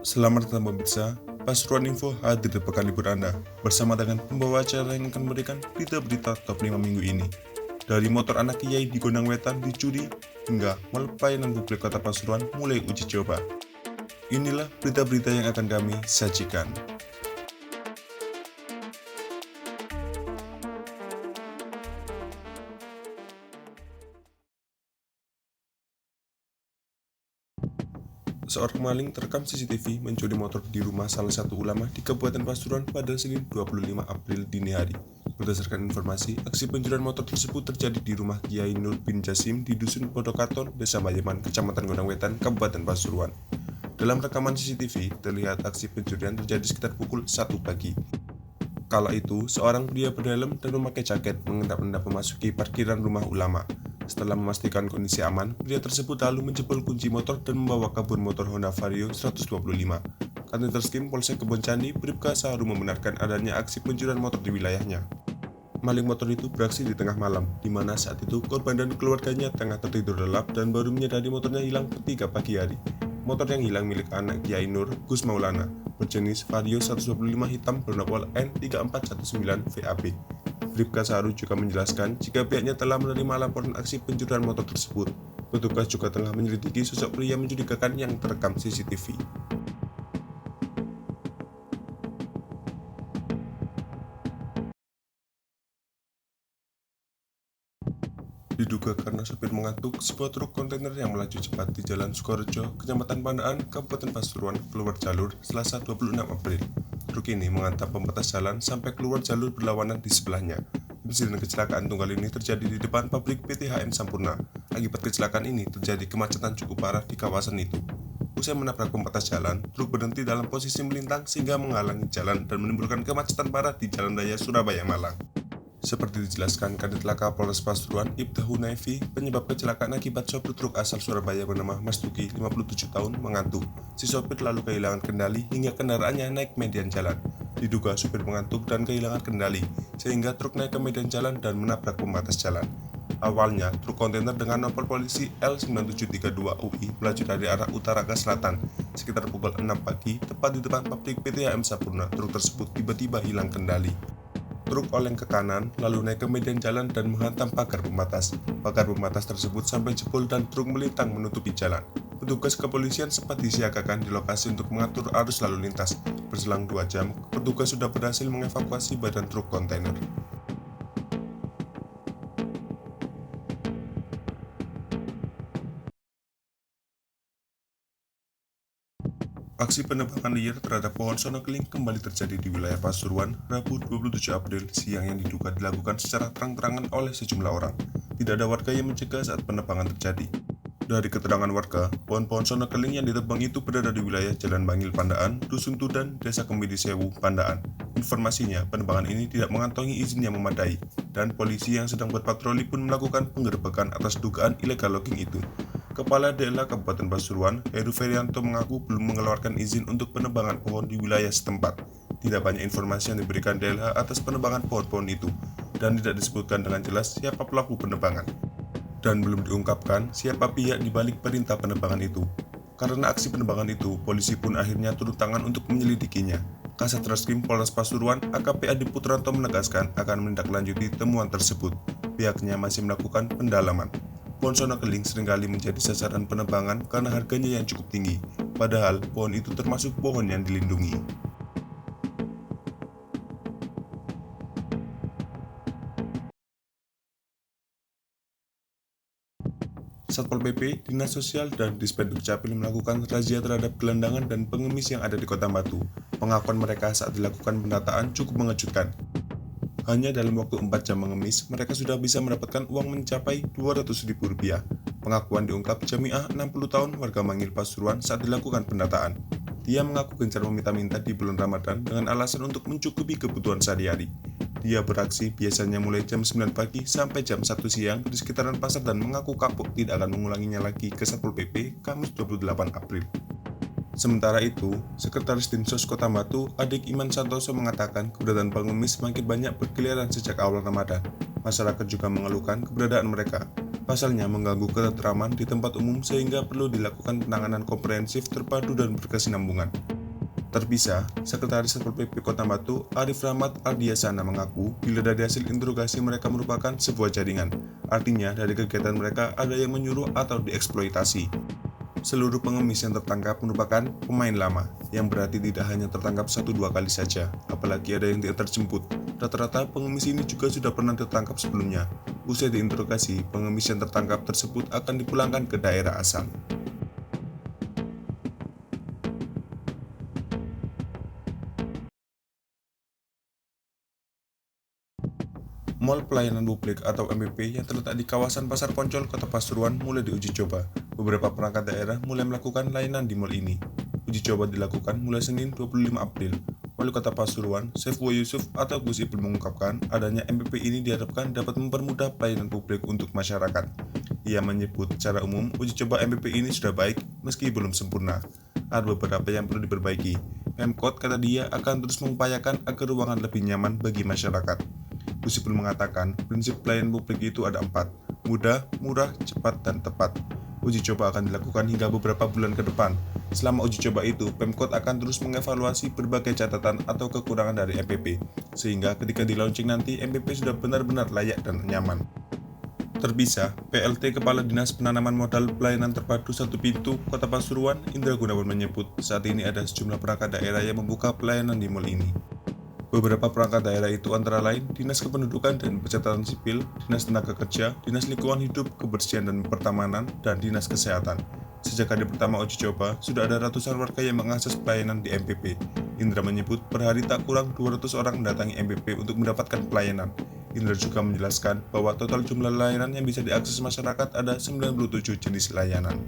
Selamat datang pemirsa, Pasuruan Info hadir di pekan libur Anda bersama dengan pembawa acara yang akan memberikan berita-berita top 5 minggu ini. Dari motor anak kiai di Gondang Wetan dicuri hingga mal pelayanan publik kota Pasuruan mulai uji coba. Inilah berita-berita yang akan kami sajikan. Seorang maling terekam CCTV mencuri motor di rumah salah satu ulama di Kabupaten Pasuruan pada Senin 25 April dini hari. Berdasarkan informasi, aksi pencurian motor tersebut terjadi di rumah Kiai Nur bin Jasim di Dusun Podokaton, Desa Bayaman, Kecamatan Gondang Wetan, Kabupaten Pasuruan. Dalam rekaman CCTV, terlihat aksi pencurian terjadi sekitar pukul 1 pagi. Kala itu, seorang pria berhelm dan memakai jaket mengendap-endap memasuki parkiran rumah ulama. Setelah memastikan kondisi aman, pria tersebut lalu menjebol kunci motor dan membawa kabur motor Honda Vario 125. Kanit Reskrim Polsek Kebon Candi, Bribka Saharu membenarkan adanya aksi pencurian motor di wilayahnya. Maling motor itu beraksi di tengah malam, di mana saat itu korban dan keluarganya tengah tertidur lelap dan baru menyadari motornya hilang ketika pagi hari. Motor yang hilang milik anak Kiai Nur, Gus Maulana, berjenis Vario 125 hitam bernopol N3419 VAB. Bribka Saharu juga menjelaskan jika pihaknya telah menerima laporan aksi pencurian motor tersebut. Petugas juga tengah menyelidiki sosok pria mencurigakan yang terekam CCTV. Diduga karena sopir mengantuk, sebuah truk kontainer yang melaju cepat di Jalan Sukorejo, Kecamatan Pandaan, Kabupaten Pasuruan, keluar jalur Selasa 26 April. Truk ini menghantam pembatas jalan sampai keluar jalur berlawanan di sebelahnya. Insiden kecelakaan tunggal ini terjadi di depan pabrik PT HM Sampurna. Akibat kecelakaan ini terjadi kemacetan cukup parah di kawasan itu. Usai menabrak pembatas jalan, truk berhenti dalam posisi melintang sehingga menghalangi jalan dan menimbulkan kemacetan parah di Jalan Raya Surabaya Malang. Seperti dijelaskan Kadit Laka Polres Pasuruan, Ibda Hunaifi, penyebab kecelakaan akibat sopir truk asal Surabaya bernama Mas Tuki, 57 tahun, mengantuk. Si sopir lalu kehilangan kendali hingga kendaraannya naik median jalan. Diduga sopir mengantuk dan kehilangan kendali, sehingga truk naik ke median jalan dan menabrak pembatas jalan. Awalnya, truk kontainer dengan nomor polisi L9732UI melaju dari arah utara ke selatan. Sekitar pukul 6 pagi, tepat di depan pabrik PT HM Sampurna, truk tersebut tiba-tiba hilang kendali. Truk oleng ke kanan, lalu naik ke median jalan dan menghantam pagar pembatas. Pagar pembatas tersebut sampai jebol dan truk melintang menutupi jalan. Petugas kepolisian sempat disiagakan di lokasi untuk mengatur arus lalu lintas. Berselang 2 jam, petugas sudah berhasil mengevakuasi badan truk kontainer. Aksi penebangan liar terhadap pohon sono keling kembali terjadi di wilayah Pasuruan Rabu 27 April siang yang diduga dilakukan secara terang-terangan oleh sejumlah orang. Tidak ada warga yang mencegah saat penebangan terjadi. Dari keterangan warga, pohon-pohon sono keling yang ditebang itu berada di wilayah Jalan Bangil Pandaan, Dusun Tudan, Desa Kemidi Sewu, Pandaan. Informasinya, penebangan ini tidak mengantongi izin yang memadai, dan polisi yang sedang berpatroli pun melakukan penggerbekan atas dugaan illegal logging itu. Kepala DLH Kabupaten Pasuruan, Heru Ferianto mengaku belum mengeluarkan izin untuk penebangan pohon di wilayah setempat. Tidak banyak informasi yang diberikan DLH atas penebangan pohon-pohon itu, dan tidak disebutkan dengan jelas siapa pelaku penebangan. Dan belum diungkapkan siapa pihak di balik perintah penebangan itu. Karena aksi penebangan itu, polisi pun akhirnya turun tangan untuk menyelidikinya. Kasat Reskrim Polres Pasuruan, AKP Adi Putranto menegaskan akan menindaklanjuti temuan tersebut. Pihaknya masih melakukan pendalaman. Pohon sono keling seringkali menjadi sasaran penebangan karena harganya yang cukup tinggi, padahal pohon itu termasuk pohon yang dilindungi. Satpol PP, Dinas Sosial, dan Dispenduk Capil melakukan razia terhadap gelandangan dan pengemis yang ada di Kota Batu. Pengakuan mereka saat dilakukan pendataan cukup mengejutkan. Hanya dalam waktu 4 jam mengemis, mereka sudah bisa mendapatkan uang mencapai Rp200.000. Pengakuan diungkap Jamiah 60 tahun warga Mangil Pasuruan saat dilakukan pendataan. Dia mengaku gencar meminta-minta di bulan Ramadan dengan alasan untuk mencukupi kebutuhan sehari-hari. Dia beraksi biasanya mulai jam 9 pagi sampai jam 1 siang di sekitaran pasar dan mengaku kapok tidak akan mengulanginya lagi ke Satpol PP Kamis 28 April. Sementara itu, Sekretaris Dinsos Kota Batu, Adik Iman Santoso mengatakan keberadaan pengemis semakin banyak berkeliaran sejak awal Ramadan. Masyarakat juga mengeluhkan keberadaan mereka. Pasalnya mengganggu ketentraman di tempat umum sehingga perlu dilakukan penanganan komprehensif terpadu dan berkesinambungan. Terpisah, Sekretaris Satpol PP Kota Batu, Arif Rahmat Ardiasana mengaku bila dari hasil interogasi mereka merupakan sebuah jaringan. Artinya, dari kegiatan mereka ada yang menyuruh atau dieksploitasi. Seluruh pengemis yang tertangkap merupakan pemain lama, yang berarti tidak hanya tertangkap 1-2 kali saja, apalagi ada yang tidak terjemput. Rata-rata pengemis ini juga sudah pernah tertangkap sebelumnya. Usai diinterogasi, pengemis yang tertangkap tersebut akan dipulangkan ke daerah asal. Mall Pelayanan Publik atau MPP yang terletak di kawasan Pasar Poncol, Kota Pasuruan mulai diuji coba. Beberapa perangkat daerah mulai melakukan layanan di mall ini. Uji coba dilakukan mulai Senin 25 April. Wali Kota Pasuruan, Saifullah Yusuf atau Gus Ipul mengungkapkan adanya MPP ini diharapkan dapat mempermudah pelayanan publik untuk masyarakat. Ia menyebut secara umum uji coba MPP ini sudah baik meski belum sempurna. Ada beberapa yang perlu diperbaiki. Pemkot, kata dia, akan terus mengupayakan agar ruangan lebih nyaman bagi masyarakat. Gus Ipul mengatakan prinsip pelayanan publik itu ada 4, mudah, murah, cepat, dan tepat. Uji coba akan dilakukan hingga beberapa bulan ke depan. Selama uji coba itu, Pemkot akan terus mengevaluasi berbagai catatan atau kekurangan dari MPP, sehingga ketika di launching nanti MPP sudah benar-benar layak dan nyaman. Terpisah, PLT Kepala Dinas Penanaman Modal Pelayanan Terpadu Satu Pintu Kota Pasuruan, Indra Gunawan menyebut saat ini ada sejumlah perangkat daerah yang membuka pelayanan di mall ini. Beberapa perangkat daerah itu antara lain Dinas Kependudukan dan Pencatatan Sipil, Dinas Tenaga Kerja, Dinas Lingkungan Hidup, Kebersihan dan Pertamanan, dan Dinas Kesehatan. Sejak hari pertama uji coba, sudah ada ratusan warga yang mengakses pelayanan di MPP. Indra menyebut per hari tak kurang 200 orang mendatangi MPP untuk mendapatkan pelayanan. Indra juga menjelaskan bahwa total jumlah layanan yang bisa diakses masyarakat ada 97 jenis layanan.